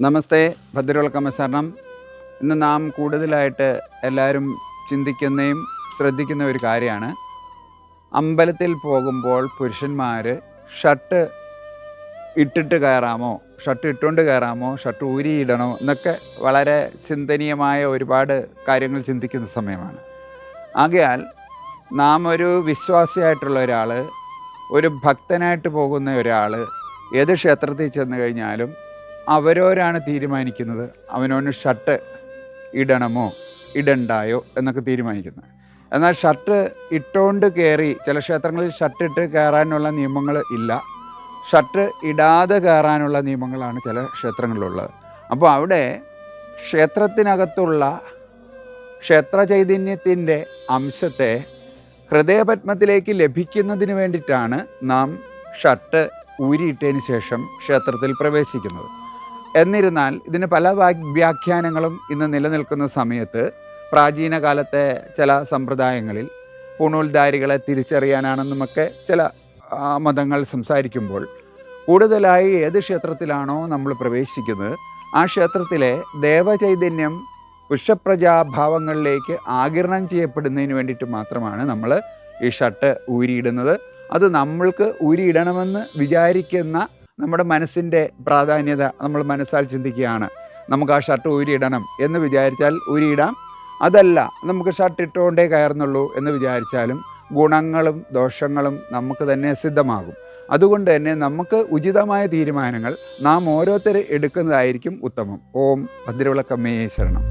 നമസ്തേ, ഭദ്രവിളക്കമ്മ ശരണം. ഇന്ന് നാം കൂടുതലായിട്ട് എല്ലാവരും ചിന്തിക്കുന്നതും ശ്രദ്ധിക്കുന്ന ഒരു കാര്യമാണ്, അമ്പലത്തിൽ പോകുമ്പോൾ പുരുഷന്മാർ ഷർട്ട് ഇട്ടിട്ട് കയറാമോ, ഷർട്ട് ഇട്ടുകൊണ്ട് കയറാമോ, ഷർട്ട് ഊരിയിടണോ എന്നൊക്കെ വളരെ ചിന്തനീയമായ ഒരുപാട് കാര്യങ്ങൾ ചിന്തിക്കുന്ന സമയമാണ്. ആകയാൽ നാം ഒരു വിശ്വാസിയായിട്ടുള്ള ഒരാൾ, ഒരു ഭക്തനായിട്ട് പോകുന്ന ഒരാൾ ഏത് ക്ഷേത്രത്തിൽ ചെന്ന് കഴിഞ്ഞാലും അവരോരാണ് തീരുമാനിക്കുന്നത് അവനവന് ഷർട്ട് ഇടണമോ ഇടണ്ടായോ എന്നൊക്കെ തീരുമാനിക്കുന്നത്. എന്നാൽ ഷർട്ട് ഇട്ടുകൊണ്ട് കയറി, ചില ക്ഷേത്രങ്ങളിൽ ഷർട്ട് ഇട്ട് കയറാനുള്ള നിയമങ്ങൾ ഇല്ല, ഷർട്ട് ഇടാതെ കയറാനുള്ള നിയമങ്ങളാണ് ചില ക്ഷേത്രങ്ങളിലുള്ളത്. അപ്പോൾ അവിടെ ക്ഷേത്രത്തിനകത്തുള്ള ക്ഷേത്ര ചൈതന്യത്തിൻ്റെ അംശത്തെ ഹൃദയപത്മത്തിലേക്ക് ലഭിക്കുന്നതിന് വേണ്ടിയിട്ടാണ് നാം ഷർട്ട് ഊരിയിട്ടതിന് ശേഷം ക്ഷേത്രത്തിൽ പ്രവേശിക്കുന്നത്. എന്നിരുന്നാൽ ഇതിന് പല വ്യാഖ്യാനങ്ങളും ഇന്ന് നിലനിൽക്കുന്ന സമയത്ത്, പ്രാചീന കാലത്തെ ചില സമ്പ്രദായങ്ങളിൽ പൂണൂൽധാരികളെ തിരിച്ചറിയാനാണെന്നുമൊക്കെ ചില മതങ്ങൾ സംസാരിക്കുമ്പോൾ, കൂടുതലായി ഏത് ക്ഷേത്രത്തിലാണോ നമ്മൾ പ്രവേശിക്കുന്നത് ആ ക്ഷേത്രത്തിലെ ദേവചൈതന്യം പുരുഷപ്രജാഭാവങ്ങളിലേക്ക് ആഗിരണം ചെയ്യപ്പെടുന്നതിന് വേണ്ടിയിട്ട് മാത്രമാണ് നമ്മൾ ഈ ഷർട്ട് ഊരിയിടുന്നത്. അത് നമ്മൾക്ക് ഊരിയിടണമെന്ന് വിചാരിക്കുന്ന നമ്മുടെ മനസ്സിൻ്റെ പ്രാധാന്യത നമ്മൾ മനസ്സാൽ ചിന്തിക്കുകയാണ്. നമുക്ക് ആ ഷർട്ട് ഊരിയിടണം എന്ന് വിചാരിച്ചാൽ ഊരിയിടാം, അതല്ല നമുക്ക് ഷർട്ട് ഇട്ടുകൊണ്ടേ കയറുന്നുള്ളൂ എന്ന് വിചാരിച്ചാലും ഗുണങ്ങളും ദോഷങ്ങളും നമുക്ക് തന്നെ സിദ്ധമാകും. അതുകൊണ്ട് തന്നെ നമുക്ക് ഉചിതമായ തീരുമാനങ്ങൾ നാം ഓരോരുത്തർ എടുക്കുന്നതായിരിക്കും ഉത്തമം. ഓം ഭദ്രവിളക്കമ്മേ ശരണം.